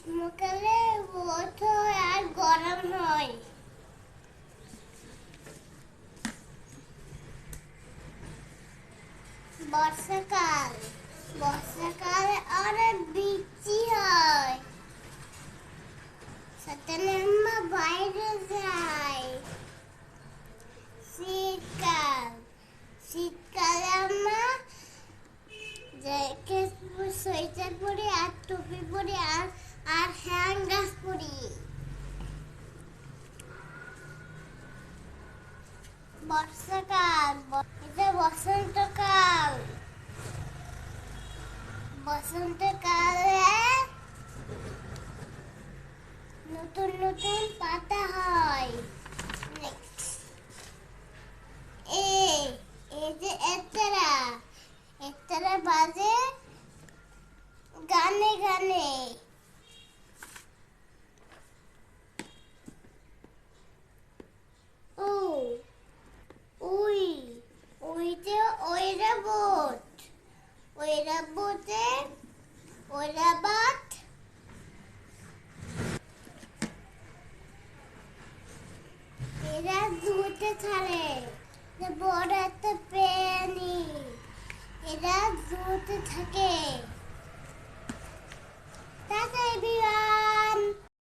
গ্রীষ্মকালে রোদ হয় আর গরম হয়। বর্ষাকালে অনেক বৃষ্টি হয়। সাথে আমরা বাইরে যাই। শীতকালে আমরা জ্যাকেট সোয়েটার পরি আর টুপি পরি আর হ্যান্ড গ্লাভস পরি। এটা বসন্তকালে নতুন নতুন পাতা হয়। এই যে একতারা বাজে গানে গানে। ও ওই ওইটা ওইরাবত এরা দুধে ছাড়ে। বড় একটা প্রাণী, এরা দুধে থাকে।